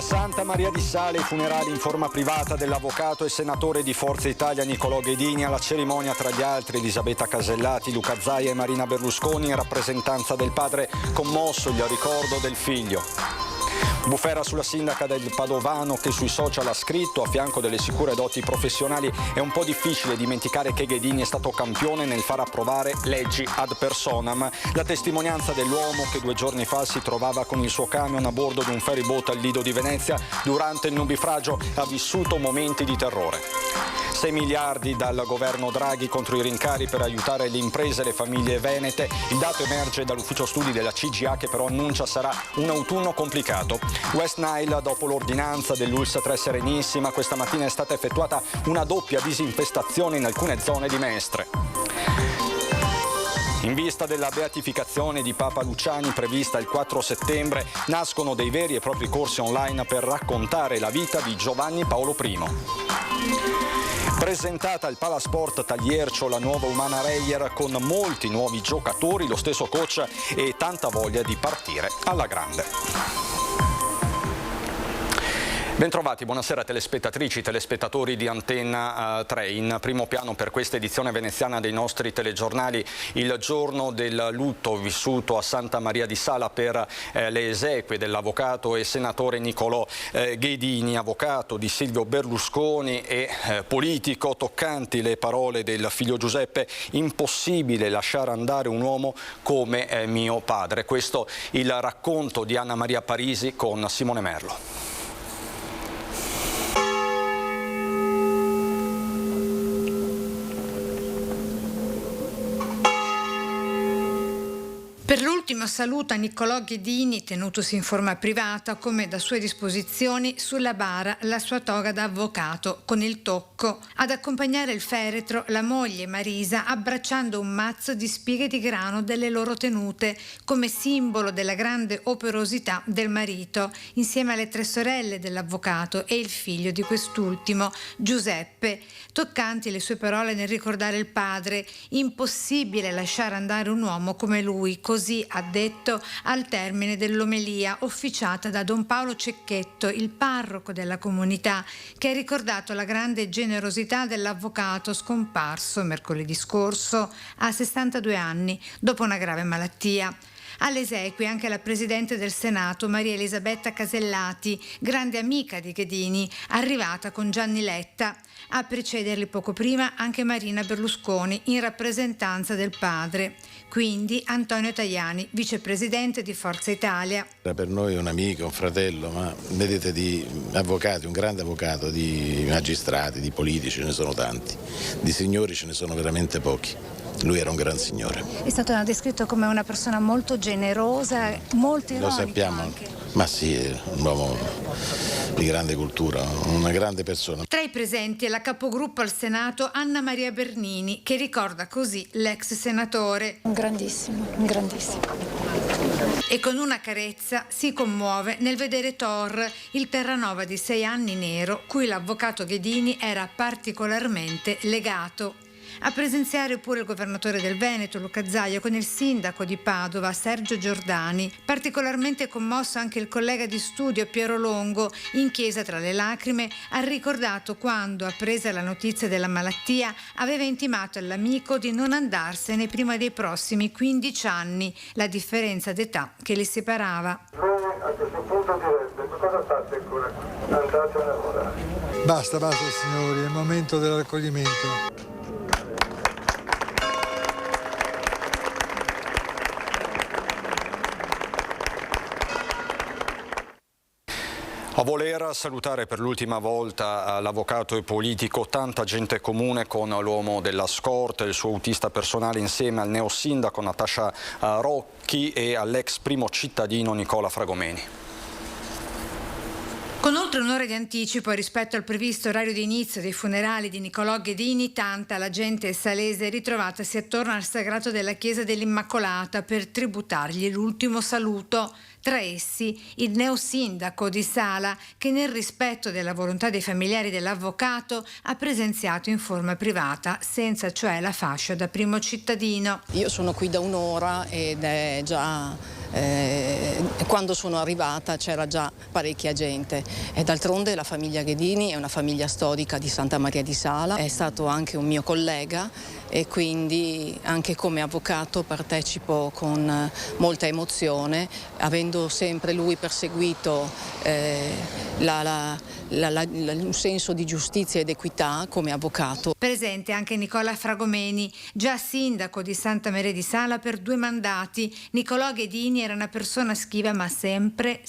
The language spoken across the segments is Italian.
Santa Maria di Sale, i funerali in forma privata dell'avvocato e senatore di Forza Italia Nicolò Ghedini. Alla cerimonia, tra gli altri, Elisabetta Casellati, Luca Zaia e Marina Berlusconi, in rappresentanza del padre commosso il ricordo del figlio. Bufera sulla sindaca del Padovano che sui social ha scritto: a fianco delle sicure doti professionali è un po' difficile dimenticare che Ghedini è stato campione nel far approvare leggi ad personam. La testimonianza dell'uomo che 2 giorni fa si trovava con il suo camion a bordo di un ferryboat al Lido di Venezia durante il nubifragio ha vissuto momenti di terrore. 6 miliardi dal governo Draghi contro i rincari per aiutare le imprese e le famiglie venete. Il dato emerge dall'ufficio studi della CGA, che però annuncia sarà un autunno complicato. West Nile, dopo l'ordinanza dell'ULSS 3 Serenissima, questa mattina è stata effettuata una doppia disinfestazione in alcune zone di Mestre. In vista della beatificazione di Papa Luciani prevista il 4 settembre, nascono dei veri e propri corsi online per raccontare la vita di Giovanni Paolo I. Presentata al Palasport Tagliercio la nuova Humana Reyer con molti nuovi giocatori, lo stesso coach e tanta voglia di partire alla grande. Bentrovati, buonasera telespettatrici, telespettatori di Antenna 3. In primo piano per questa edizione veneziana dei nostri telegiornali il giorno del lutto vissuto a Santa Maria di Sala per le esequie dell'avvocato e senatore Nicolò Ghedini, avvocato di Silvio Berlusconi e politico. Toccanti le parole del figlio Giuseppe: impossibile lasciare andare un uomo come mio padre. Questo il racconto di Anna Maria Parisi con Simone Merlo. Per l'ultimo saluto a Nicolò Ghedini, tenutosi in forma privata, come da sue disposizioni, sulla bara la sua toga da avvocato con il tocco. Ad accompagnare il feretro la moglie Marisa, abbracciando un mazzo di spighe di grano delle loro tenute, come simbolo della grande operosità del marito, insieme alle 3 sorelle dell'avvocato e il figlio di quest'ultimo, Giuseppe. Toccanti le sue parole nel ricordare il padre: impossibile lasciare andare un uomo come lui. Così ha detto al termine dell'omelia officiata da Don Paolo Cecchetto, il parroco della comunità, che ha ricordato la grande generosità dell'avvocato scomparso mercoledì scorso a 62 anni dopo una grave malattia. Alle esequie anche la Presidente del Senato, Maria Elisabetta Casellati, grande amica di Ghedini, arrivata con Gianni Letta. A precederli poco prima anche Marina Berlusconi, in rappresentanza del padre. Quindi Antonio Tajani, vicepresidente di Forza Italia. Era per noi un amico, un fratello, ma vedete, di avvocati, un grande avvocato, di magistrati, di politici ce ne sono tanti, di signori ce ne sono veramente pochi. Lui era un gran signore. È stato descritto come una persona molto generosa, molto ironica. Lo sappiamo, anche. Ma sì, è un uomo di grande cultura, una grande persona. Tra i presenti è la capogruppo al Senato Anna Maria Bernini, che ricorda così l'ex senatore. Un grandissimo. E con una carezza si commuove nel vedere Thor, il Terranova di 6 anni nero, cui l'avvocato Ghedini era particolarmente legato. A presenziare pure il governatore del Veneto, Luca Zaia, con il sindaco di Padova, Sergio Giordani. Particolarmente commosso anche il collega di studio Piero Longo, in chiesa tra le lacrime, ha ricordato quando, appresa la notizia della malattia, aveva intimato all'amico di non andarsene prima dei prossimi 15 anni, la differenza d'età che li separava. Noi a questo punto diremmo: cosa fate ancora? Andate a lavorare. Basta signori, è il momento del raccoglimento. A voler salutare per l'ultima volta l'avvocato e politico, tanta gente comune con l'uomo della scorta, il suo autista personale, insieme al neosindaco Natascia Rocchi e all'ex primo cittadino Nicola Fragomeni. Con oltre un'ora di anticipo rispetto al previsto orario di inizio dei funerali di Nicolò Ghedini, tanta la gente salese ritrovatasi attorno al sagrato della chiesa dell'Immacolata per tributargli l'ultimo saluto. Tra essi il neosindaco di Sala, che nel rispetto della volontà dei familiari dell'avvocato ha presenziato in forma privata, senza cioè la fascia da primo cittadino. Io sono qui da un'ora ed è già quando sono arrivata c'era già parecchia gente e d'altronde la famiglia Ghedini è una famiglia storica di Santa Maria di Sala, è stato anche un mio collega e quindi anche come avvocato partecipo con molta emozione, avendo sempre lui perseguito un senso di giustizia ed equità come avvocato. Presente anche Nicola Fragomeni, già sindaco di Santa Maria di Sala per 2 mandati. Nicolò Ghedini era una persona schiva ma sempre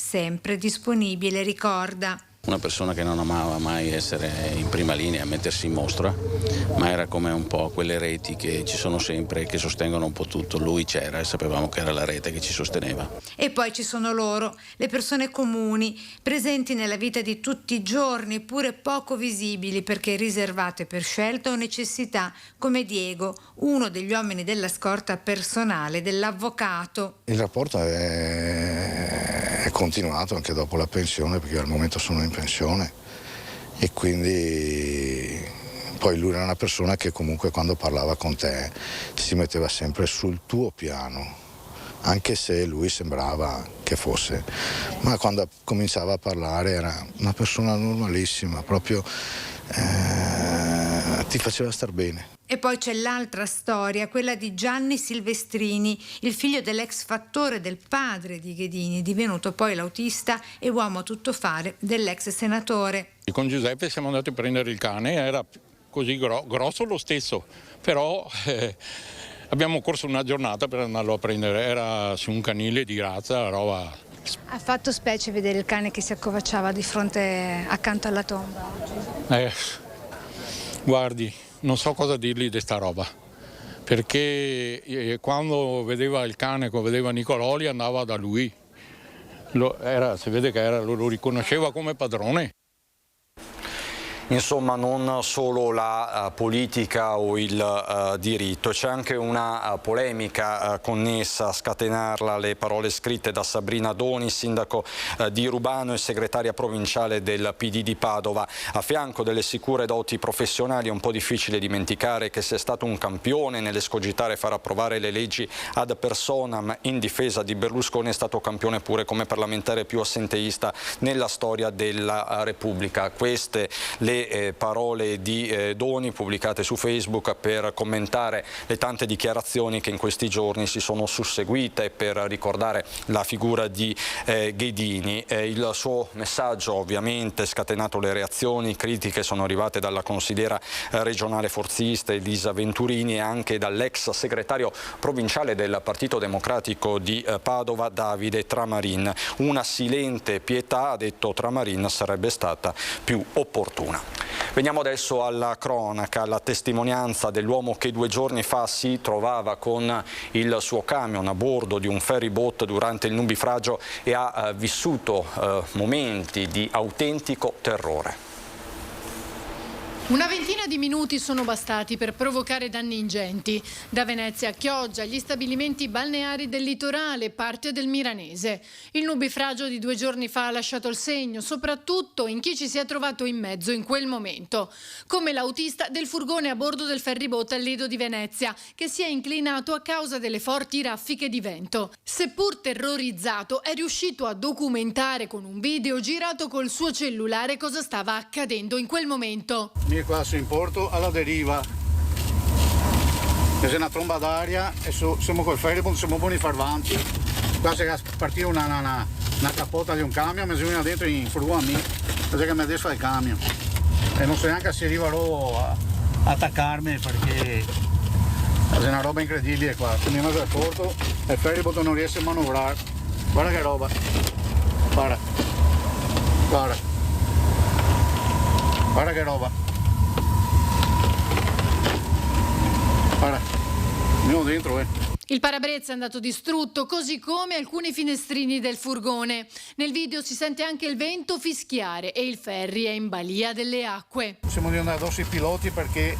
disponibile, ricorda. Una persona che non amava mai essere in prima linea, mettersi in mostra, ma era come un po' quelle reti che ci sono sempre, che sostengono un po' tutto. Lui c'era e sapevamo che era la rete che ci sosteneva. E poi ci sono loro, le persone comuni, presenti nella vita di tutti i giorni, pure poco visibili perché riservate per scelta o necessità, come Diego, uno degli uomini della scorta personale dell'avvocato. Il rapporto è continuato anche dopo la pensione, perché al momento sono in pensione e quindi poi lui era una persona che comunque quando parlava con te si metteva sempre sul tuo piano, anche se lui sembrava che fosse, ma quando cominciava a parlare era una persona normalissima, proprio ti faceva star bene. E poi c'è l'altra storia, quella di Gianni Silvestrini, il figlio dell'ex fattore del padre di Ghedini, divenuto poi l'autista e uomo a tuttofare dell'ex senatore. Con Giuseppe siamo andati a prendere il cane, era così grosso lo stesso, però abbiamo corso una giornata per andarlo a prendere, era su un canile di razza, roba. Ha fatto specie vedere il cane che si accovacciava di fronte accanto alla tomba oggi? Guardi, non so cosa dirgli di sta roba, perché quando vedeva il cane, quando vedeva Nicololi andava da lui, si vede che lo riconosceva come padrone. Insomma, non solo la politica o il diritto, c'è anche una polemica connessa a scatenarla, le parole scritte da Sabrina Doni, sindaco di Rubano e segretaria provinciale del PD di Padova. A fianco delle sicure doti professionali è un po' difficile dimenticare che se è stato un campione nell'escogitare e far approvare le leggi ad personam in difesa di Berlusconi, è stato campione pure come parlamentare più assenteista nella storia della Repubblica. Queste le parole di Doni pubblicate su Facebook per commentare le tante dichiarazioni che in questi giorni si sono susseguite per ricordare la figura di Ghedini. Il suo messaggio ovviamente ha scatenato le reazioni, critiche sono arrivate dalla consigliera regionale forzista Elisa Venturini e anche dall'ex segretario provinciale del Partito Democratico di Padova Davide Tramarin. Una silente pietà, ha detto Tramarin, sarebbe stata più opportuna. Veniamo adesso alla cronaca, alla testimonianza dell'uomo che 2 giorni fa si trovava con il suo camion a bordo di un ferry boat durante il nubifragio e ha vissuto momenti di autentico terrore. Una ventina di minuti sono bastati per provocare danni ingenti. Da Venezia a Chioggia, gli stabilimenti balneari del litorale, parte del Milanese. Il nubifragio di 2 giorni fa ha lasciato il segno, soprattutto in chi ci si è trovato in mezzo in quel momento. Come l'autista del furgone a bordo del ferryboat al Lido di Venezia, che si è inclinato a causa delle forti raffiche di vento. Seppur terrorizzato, è riuscito a documentare con un video girato col suo cellulare cosa stava accadendo in quel momento. Qua in porto alla deriva, c'è una tromba d'aria e siamo col ferryboat, siamo buoni a far avanti. Qua c'è partire una cappota di un camion, mi sono dentro in furgone, perché mi adesso fa il camion e non so neanche se arriverò a attaccarmi perché è una roba incredibile qua. Siamo in mezzo al porto e il ferryboat non riesce a manovrare. Guarda che roba, guarda che roba. Guarda, andiamo dentro, Il parabrezza è andato distrutto, così come alcuni finestrini del furgone. Nel video si sente anche il vento fischiare e il ferry è in balia delle acque. Siamo di andare addosso ai piloti perché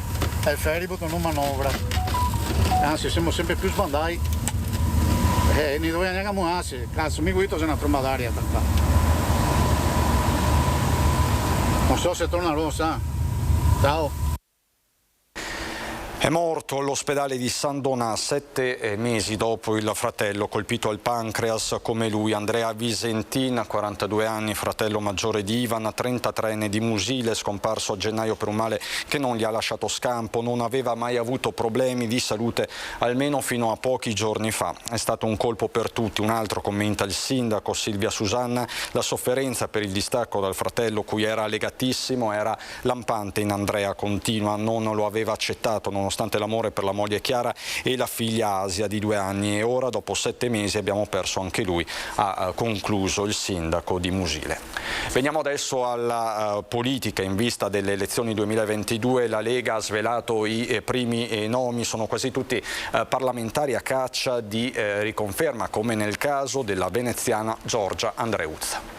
il ferryboat non manovra. Anzi, siamo sempre più sbandati. Ne dobbiamo neanche muoversi. Cazzo, mi guido, c'è una tromba d'aria. Non so se tornerò, sa. Ciao. È morto all'ospedale di San Donà 7 mesi dopo il fratello colpito al pancreas come lui. Andrea Visentin, 42 anni, fratello maggiore di Ivan, 33enne di Musile, scomparso a gennaio per un male che non gli ha lasciato scampo. Non aveva mai avuto problemi di salute, almeno fino a pochi giorni fa. È stato un colpo per tutti. Un altro, commenta il sindaco Silvia Susanna, la sofferenza per il distacco dal fratello, cui era legatissimo, era lampante in Andrea. Continua, non lo aveva accettato nonostante l'amore per la moglie Chiara e la figlia Asia di 2 anni, e ora dopo 7 mesi abbiamo perso anche lui, ha concluso il sindaco di Musile. Veniamo adesso alla politica. In vista delle elezioni 2022 la Lega ha svelato i primi nomi, sono quasi tutti parlamentari a caccia di riconferma, come nel caso della veneziana Giorgia Andreuzza.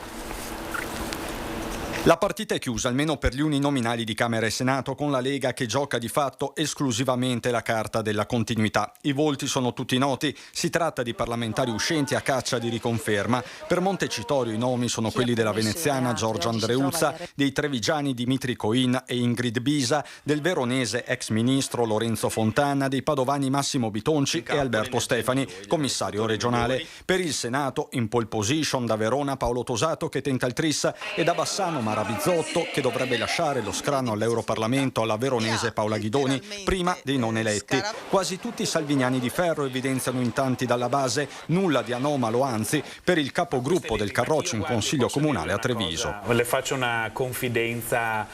La partita è chiusa, almeno per gli uninominali di Camera e Senato, con la Lega che gioca di fatto esclusivamente la carta della continuità. I volti sono tutti noti, si tratta di parlamentari uscenti a caccia di riconferma. Per Montecitorio i nomi sono quelli della veneziana Giorgia Andreuzza, dei trevigiani Dimitri Coin e Ingrid Bisa, del veronese ex ministro Lorenzo Fontana, dei padovani Massimo Bitonci e Alberto Stefani, commissario regionale. Per il Senato in pole position da Verona Paolo Tosato, che tenta il tris, e da Bassano Mara Bizzotto, che dovrebbe lasciare lo scranno all'Europarlamento alla veronese Paola Ghidoni, prima dei non eletti. Quasi tutti salviniani di ferro, evidenziano in tanti dalla base, nulla di anomalo, anzi, per il capogruppo del Carroccio in Consiglio Comunale a Treviso. Le faccio una confidenza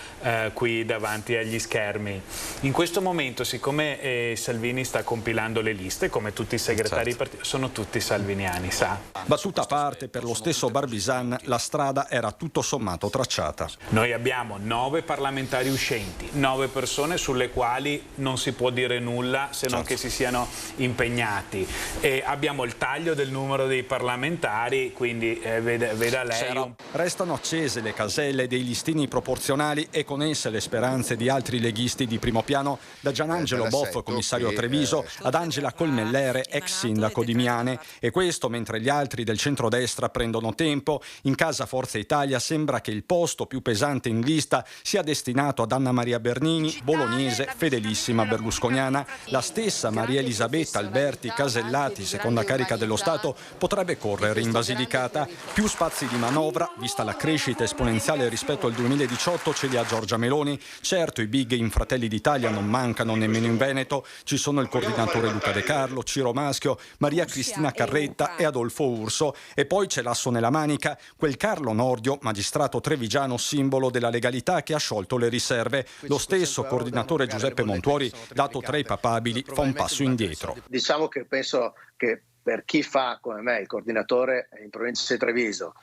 qui davanti agli schermi. In questo momento, siccome Salvini sta compilando le liste, come tutti i segretari di partito, sono tutti salviniani, sa. Battuta a parte, per lo stesso Barbisan la strada era tutto sommato tracciata. Noi abbiamo 9 parlamentari uscenti, 9 persone sulle quali non si può dire nulla se non che si siano impegnati, e abbiamo il taglio del numero dei parlamentari, quindi veda lei. Restano accese le caselle dei listini proporzionali e con esse le speranze di altri leghisti di primo piano, da Gianangelo Boff, commissario a Treviso, ad Angela Colmellere, ex sindaco di Miane, e questo mentre gli altri del centrodestra prendono tempo. In casa Forza Italia sembra che il posto più pesante in lista sia destinato ad Anna Maria Bernini, bolognese, fedelissima berlusconiana. La stessa Maria Elisabetta Alberti Casellati, seconda carica dello Stato, potrebbe correre in Basilicata. Più spazi di manovra, vista la crescita esponenziale rispetto al 2018, ce li ha Giorgia Meloni. Certo, i big in Fratelli d'Italia non mancano nemmeno in Veneto. Ci sono il coordinatore Luca De Carlo, Ciro Maschio, Maria Cristina Carretta e Adolfo Urso. E poi c'è l'asso nella manica, quel Carlo Nordio, magistrato trevigiano, simbolo della legalità, che ha sciolto le riserve. Lo stesso coordinatore Giuseppe Montuori, dato tra i papabili, fa un passo indietro. Diciamo che penso che per chi fa come me il coordinatore in provincia di Treviso,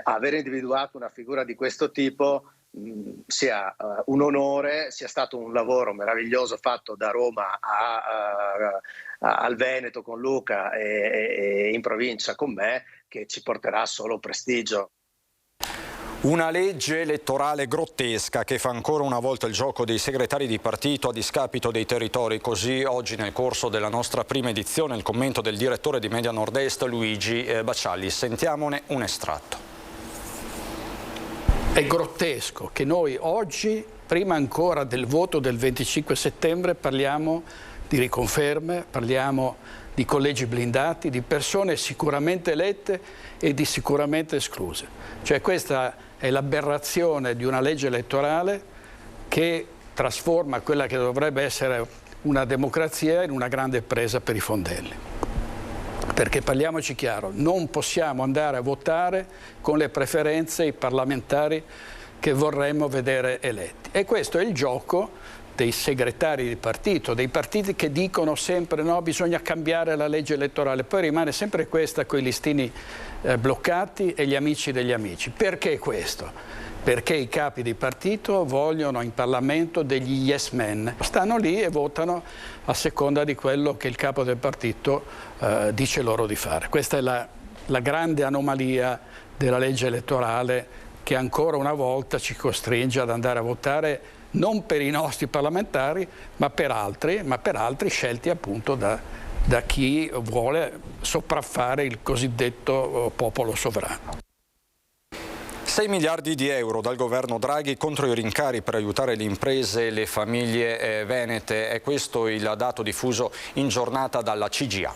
aver individuato una figura di questo tipo sia un onore, sia stato un lavoro meraviglioso fatto da Roma al Veneto con Luca e in provincia con me, che ci porterà solo prestigio. Una legge elettorale grottesca che fa ancora una volta il gioco dei segretari di partito a discapito dei territori. Così oggi nel corso della nostra prima edizione il commento del direttore di Media Nord-Est Luigi Baccialli. Sentiamone un estratto. È grottesco che noi oggi, prima ancora del voto del 25 settembre, parliamo di riconferme, parliamo di collegi blindati, di persone sicuramente elette e di sicuramente escluse. Cioè questa è l'aberrazione di una legge elettorale che trasforma quella che dovrebbe essere una democrazia in una grande presa per i fondelli. Perché parliamoci chiaro, non possiamo andare a votare con le preferenze i parlamentari che vorremmo vedere eletti. E questo è il gioco dei segretari di partito, dei partiti che dicono sempre no, bisogna cambiare la legge elettorale, poi rimane sempre questa con i listini bloccati e gli amici degli amici. Perché questo? Perché i capi di partito vogliono in Parlamento degli yes men, stanno lì e votano a seconda di quello che il capo del partito dice loro di fare. Questa è la grande anomalia della legge elettorale, che ancora una volta ci costringe ad andare a votare non per i nostri parlamentari, ma per altri scelti appunto da chi vuole sopraffare il cosiddetto popolo sovrano. 6 miliardi di euro dal governo Draghi contro i rincari per aiutare le imprese e le famiglie venete. È questo il dato diffuso in giornata dalla CGIA.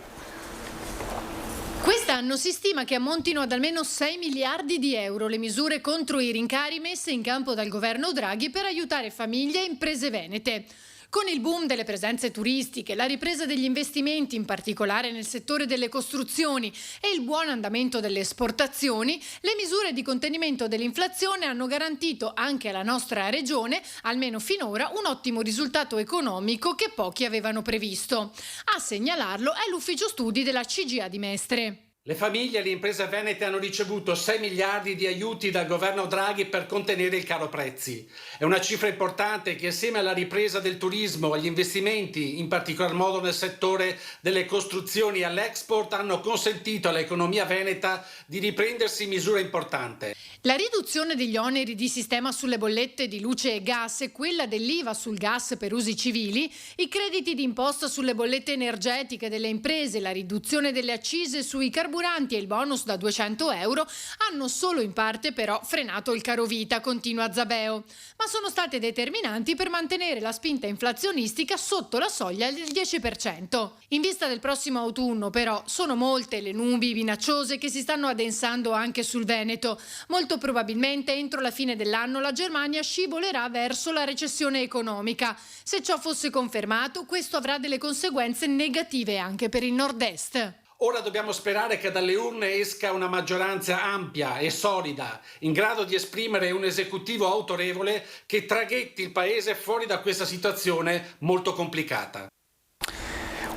Quest'anno si stima che ammontino ad almeno 6 miliardi di euro le misure contro i rincari messe in campo dal governo Draghi per aiutare famiglie e imprese venete. Con il boom delle presenze turistiche, la ripresa degli investimenti, in particolare nel settore delle costruzioni, e il buon andamento delle esportazioni, le misure di contenimento dell'inflazione hanno garantito anche alla nostra regione, almeno finora, un ottimo risultato economico che pochi avevano previsto. A segnalarlo è l'ufficio studi della CGIA di Mestre. Le famiglie e le imprese venete hanno ricevuto 6 miliardi di aiuti dal governo Draghi per contenere il caro prezzi. È una cifra importante che, assieme alla ripresa del turismo, agli investimenti, in particolar modo nel settore delle costruzioni e all'export, hanno consentito all'economia veneta di riprendersi misura importante. La riduzione degli oneri di sistema sulle bollette di luce e gas e quella dell'IVA sul gas per usi civili, i crediti di imposta sulle bollette energetiche delle imprese, la riduzione delle accise sui carburanti e il bonus da 200 euro hanno solo in parte però frenato il carovita, continua Zabeo, ma sono state determinanti per mantenere la spinta inflazionistica sotto la soglia del 10%. In vista del prossimo autunno però sono molte le nubi minacciose che si stanno addensando anche sul Veneto. Molto probabilmente entro la fine dell'anno la Germania scivolerà verso la recessione economica. Se ciò fosse confermato, questo avrà delle conseguenze negative anche per il nord-est. Ora dobbiamo sperare che dalle urne esca una maggioranza ampia e solida, in grado di esprimere un esecutivo autorevole che traghetti il paese fuori da questa situazione molto complicata.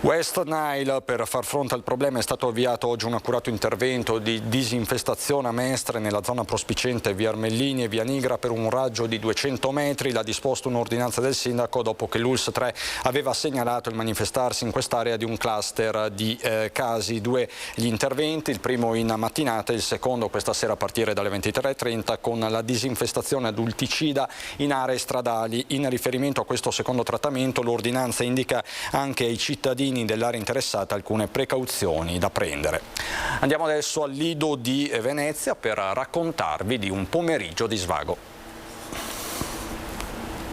West Nile, per far fronte al problema è stato avviato oggi un accurato intervento di disinfestazione a Mestre nella zona prospiciente via Armellini e via Nigra per un raggio di 200 metri. L'ha disposto un'ordinanza del sindaco dopo che l'ULSS 3 aveva segnalato il manifestarsi in quest'area di un cluster di casi. Due gli interventi, il primo in mattinata e il secondo questa sera a partire dalle 23:30 con la disinfestazione adulticida in aree stradali. In riferimento a questo secondo trattamento l'ordinanza indica anche ai cittadini dell'area interessata alcune precauzioni da prendere. Andiamo adesso al Lido di Venezia per raccontarvi di un pomeriggio di svago.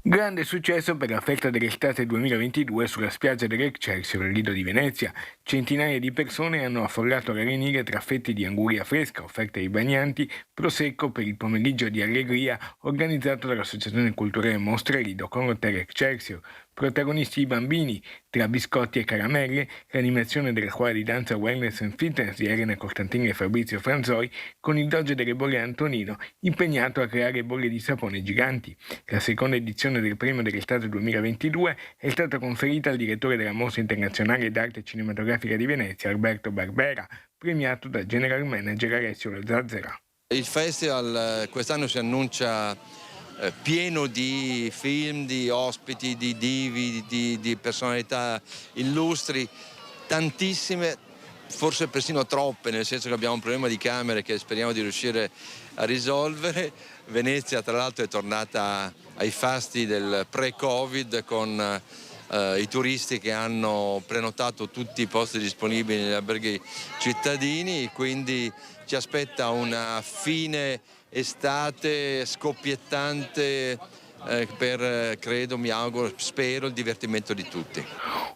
Grande successo per la festa dell'estate 2022 sulla spiaggia dell'Excelsior, Lido di Venezia. Centinaia di persone hanno affollato l'arenile tra fette di anguria fresca offerte ai bagnanti, prosecco per il pomeriggio di allegria organizzato dall'Associazione Culturale Mostra Lido con l'Hotel Excelsior. Protagonisti i bambini, tra biscotti e caramelle, l'animazione della scuola di danza Wellness and Fitness di Elena Costantini e Fabrizio Franzoi con il doge delle bolle Antonino, impegnato a creare bolle di sapone giganti. La seconda edizione del premio dell'estate 2022 è stata conferita al direttore della Mostra Internazionale d'Arte Cinematografica di Venezia, Alberto Barbera, premiato dal general manager Alessio Zazzera. Il festival quest'anno si annuncia pieno di film, di ospiti, di divi, di personalità illustri, tantissime, forse persino troppe, nel senso che abbiamo un problema di camere che speriamo di riuscire a risolvere. Venezia tra l'altro è tornata ai fasti del pre-Covid con i turisti che hanno prenotato tutti i posti disponibili negli alberghi cittadini, quindi ci aspetta una fine estate scoppiettante per, credo, mi auguro, spero, il divertimento di tutti.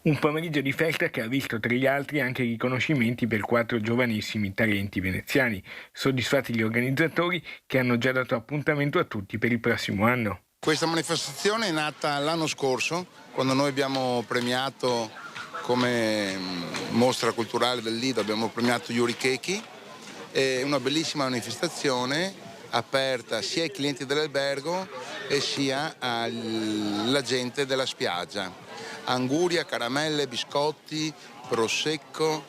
Un pomeriggio di festa che ha visto tra gli altri anche i riconoscimenti per 4 giovanissimi talenti veneziani, soddisfatti gli organizzatori che hanno già dato appuntamento a tutti per il prossimo anno. Questa manifestazione è nata l'anno scorso, quando noi abbiamo premiato come mostra culturale del Lido, abbiamo premiato Yuri Keki, è una bellissima manifestazione aperta sia ai clienti dell'albergo e sia alla gente della spiaggia. Anguria, caramelle, biscotti, prosecco,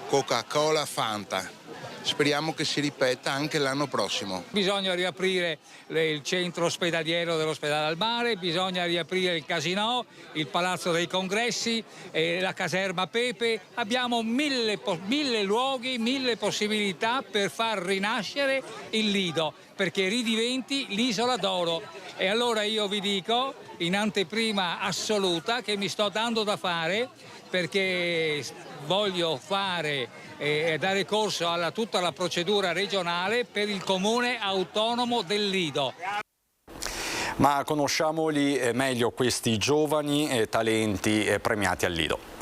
Coca-Cola, Fanta. Speriamo che si ripeta anche l'anno prossimo. Bisogna riaprire il centro ospedaliero dell'ospedale al mare, bisogna riaprire il casinò, il palazzo dei congressi, la caserma Pepe. Abbiamo mille luoghi, 1000 possibilità per far rinascere il Lido, perché ridiventi l'isola d'oro. E allora io vi dico, in anteprima assoluta, che mi sto dando da fare, perché voglio fare e dare corso a tutta la procedura regionale per il comune autonomo del Lido. Ma conosciamoli meglio questi giovani talenti premiati al Lido.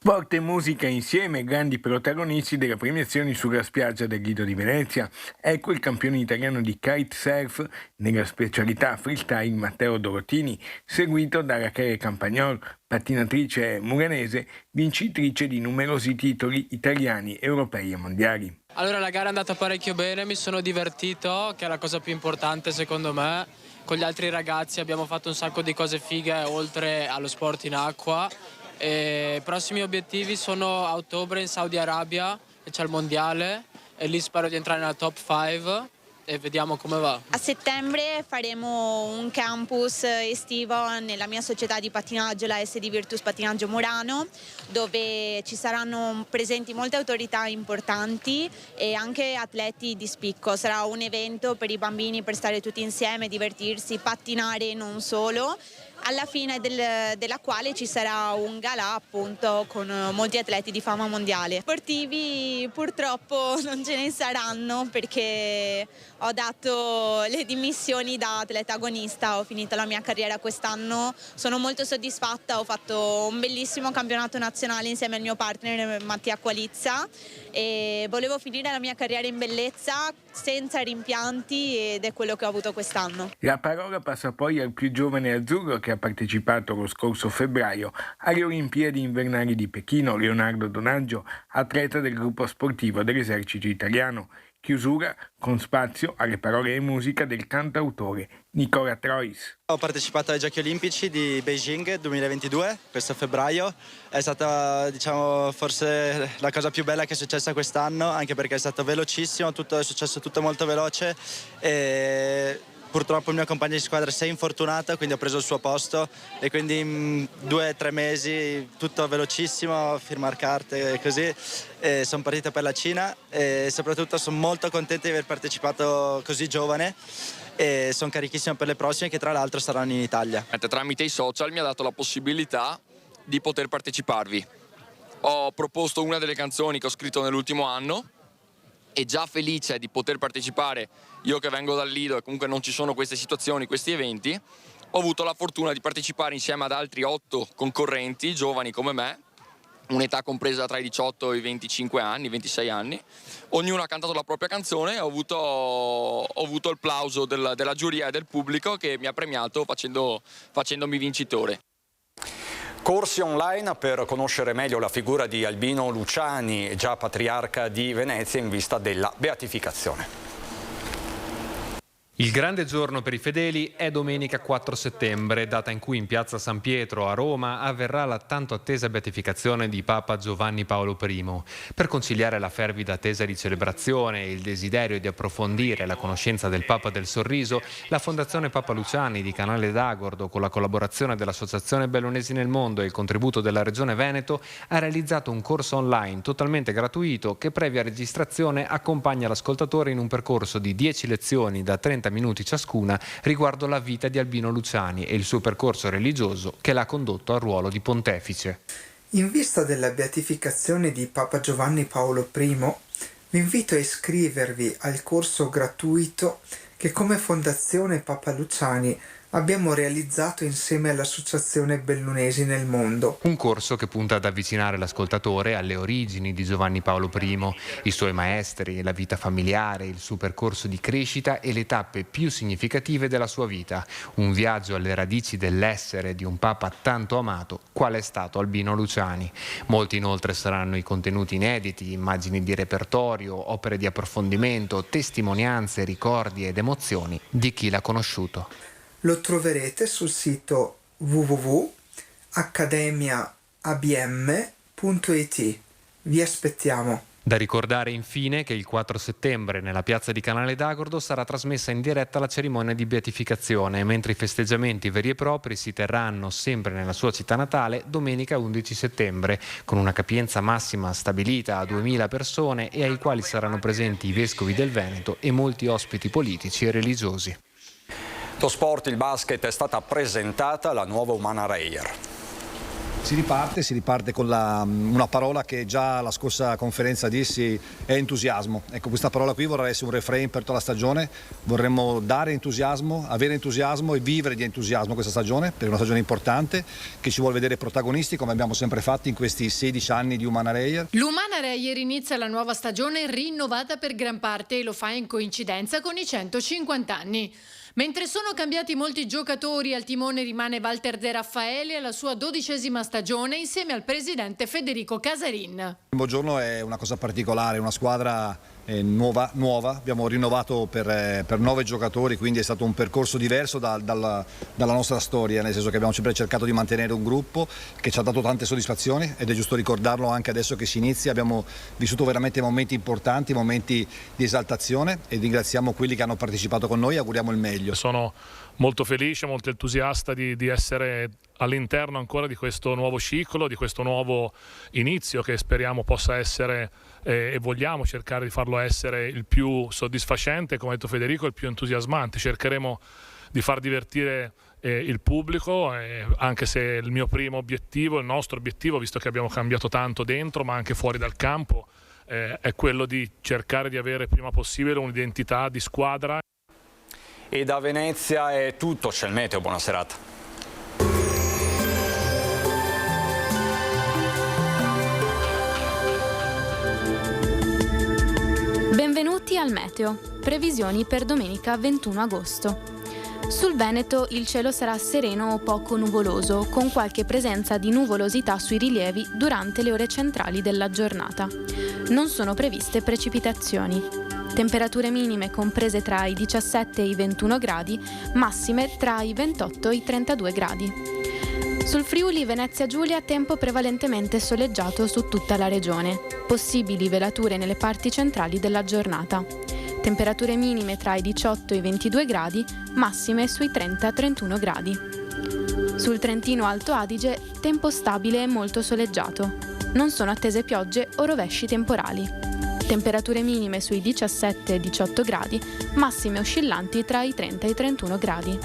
Sport e musica insieme, grandi protagonisti delle premiazioni sulla spiaggia del Lido di Venezia. Ecco il campione italiano di kitesurf nella specialità freestyle Matteo Dorotini, seguito da Rachele Campagnol, pattinatrice muranese, vincitrice di numerosi titoli italiani, europei e mondiali. Allora la gara è andata parecchio bene, mi sono divertito, che è la cosa più importante secondo me. Con gli altri ragazzi abbiamo fatto un sacco di cose fighe oltre allo sport in acqua. I prossimi obiettivi sono a ottobre in Saudi Arabia, e c'è il mondiale, e lì spero di entrare nella top 5 e vediamo come va. A settembre faremo un campus estivo nella mia società di pattinaggio, la SD Virtus Pattinaggio Murano, dove ci saranno presenti molte autorità importanti e anche atleti di spicco. Sarà un evento per i bambini per stare tutti insieme, divertirsi, pattinare non solo. Alla fine della quale ci sarà un galà appunto con molti atleti di fama mondiale. Sportivi purtroppo non ce ne saranno perché ho dato le dimissioni da atleta agonista, ho finito la mia carriera quest'anno, sono molto soddisfatta, ho fatto un bellissimo campionato nazionale insieme al mio partner Mattia Qualizza e volevo finire la mia carriera in bellezza senza rimpianti ed è quello che ho avuto quest'anno. La parola passa poi al più giovane azzurro che ha partecipato lo scorso febbraio alle Olimpiadi invernali di Pechino, Leonardo Donaggio, atleta del gruppo sportivo dell'esercito italiano. Chiusura con spazio alle parole e musica del cantautore Nicola Trois. Ho partecipato ai Giochi Olimpici di Beijing 2022, questo febbraio. È stata, forse la cosa più bella che è successa quest'anno, anche perché è stato velocissimo, è successo tutto molto veloce e purtroppo il mio compagno di squadra si è infortunato, quindi ho preso il suo posto e quindi in 2 o 3 mesi tutto velocissimo, firmare carte e così. Sono partito per la Cina e soprattutto sono molto contento di aver partecipato così giovane e sono carichissimo per le prossime che tra l'altro saranno in Italia. Tramite i social mi ha dato la possibilità di poter parteciparvi. Ho proposto una delle canzoni che ho scritto nell'ultimo anno e già felice di poter partecipare, io che vengo dal Lido e comunque non ci sono queste situazioni, questi eventi, ho avuto la fortuna di partecipare insieme ad altri 8 concorrenti giovani come me, un'età compresa tra i 18 e i 25 anni, 26 anni. Ognuno ha cantato la propria canzone e ho avuto il plauso della giuria e del pubblico che mi ha premiato facendomi vincitore. Corsi online per conoscere meglio la figura di Albino Luciani, già patriarca di Venezia, in vista della beatificazione. Il grande giorno per i fedeli è domenica 4 settembre, data in cui in piazza San Pietro a Roma avverrà la tanto attesa beatificazione di Papa Giovanni Paolo I. Per conciliare la fervida attesa di celebrazione e il desiderio di approfondire la conoscenza del Papa del Sorriso, la Fondazione Papa Luciani di Canale d'Agordo, con la collaborazione dell'Associazione Bellunesi nel Mondo e il contributo della Regione Veneto, ha realizzato un corso online totalmente gratuito che previa registrazione accompagna l'ascoltatore in un percorso di 10 lezioni da 30 minuti ciascuna riguardo la vita di Albino Luciani e il suo percorso religioso che l'ha condotto al ruolo di pontefice. In vista della beatificazione di Papa Giovanni Paolo I, vi invito a iscrivervi al corso gratuito che come Fondazione Papa Luciani abbiamo realizzato insieme all'Associazione Bellunesi nel Mondo. Un corso che punta ad avvicinare l'ascoltatore alle origini di Giovanni Paolo I, i suoi maestri, la vita familiare, il suo percorso di crescita e le tappe più significative della sua vita. Un viaggio alle radici dell'essere di un Papa tanto amato qual è stato Albino Luciani. Molti inoltre saranno i contenuti inediti, immagini di repertorio, opere di approfondimento, testimonianze, ricordi ed emozioni di chi l'ha conosciuto. Lo troverete sul sito www.accademiaabm.it. Vi aspettiamo. Da ricordare infine che il 4 settembre nella piazza di Canale d'Agordo sarà trasmessa in diretta la cerimonia di beatificazione, mentre i festeggiamenti veri e propri si terranno sempre nella sua città natale domenica 11 settembre, con una capienza massima stabilita a 2000 persone e ai quali saranno presenti i vescovi del Veneto e molti ospiti politici e religiosi. Lo sport, il basket, è stata presentata la nuova Humana Reyer. Si riparte con una parola che già la scorsa conferenza dissi, è entusiasmo. Ecco, questa parola qui vorrà essere un refrain per tutta la stagione. Vorremmo dare entusiasmo, avere entusiasmo e vivere di entusiasmo questa stagione, perché è una stagione importante che ci vuole vedere protagonisti come abbiamo sempre fatto in questi 16 anni di Humana Reyer. L'Humana Reyer inizia la nuova stagione rinnovata per gran parte e lo fa in coincidenza con i 150 anni. Mentre sono cambiati molti giocatori, al timone rimane Walter De Raffaele alla sua 12ª stagione insieme al presidente Federico Casarin. Il primo giorno è una cosa particolare, una squadra nuova, abbiamo rinnovato per 9 giocatori, quindi è stato un percorso diverso dalla nostra storia, nel senso che abbiamo sempre cercato di mantenere un gruppo che ci ha dato tante soddisfazioni ed è giusto ricordarlo anche adesso che si inizia. Abbiamo vissuto veramente momenti importanti, momenti di esaltazione e ringraziamo quelli che hanno partecipato con noi e auguriamo il meglio. Sono molto felice, molto entusiasta di essere all'interno ancora di questo nuovo ciclo, di questo nuovo inizio che speriamo possa essere e vogliamo cercare di farlo essere il più soddisfacente, come ha detto Federico, il più entusiasmante. Cercheremo di far divertire il pubblico, anche se il mio primo obiettivo, il nostro obiettivo, visto che abbiamo cambiato tanto dentro ma anche fuori dal campo, è quello di cercare di avere prima possibile un'identità di squadra. E da Venezia è tutto, c'è il meteo, buona serata. Benvenuti al meteo. Previsioni per domenica 21 agosto. Sul Veneto il cielo sarà sereno o poco nuvoloso, con qualche presenza di nuvolosità sui rilievi durante le ore centrali della giornata. Non sono previste precipitazioni. Temperature minime comprese tra i 17 e i 21 gradi, massime tra i 28 e i 32 gradi. Sul Friuli Venezia Giulia tempo prevalentemente soleggiato su tutta la regione. Possibili velature nelle parti centrali della giornata. Temperature minime tra i 18 e i 22 gradi, massime sui 30-31 gradi. Sul Trentino Alto Adige tempo stabile e molto soleggiato. Non sono attese piogge o rovesci temporali. Temperature minime sui 17 e 18 gradi, massime oscillanti tra i 30 e i 31 gradi.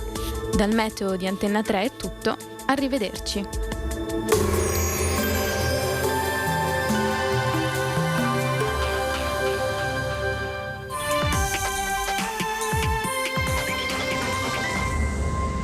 Dal meteo di Antenna 3 è tutto, arrivederci.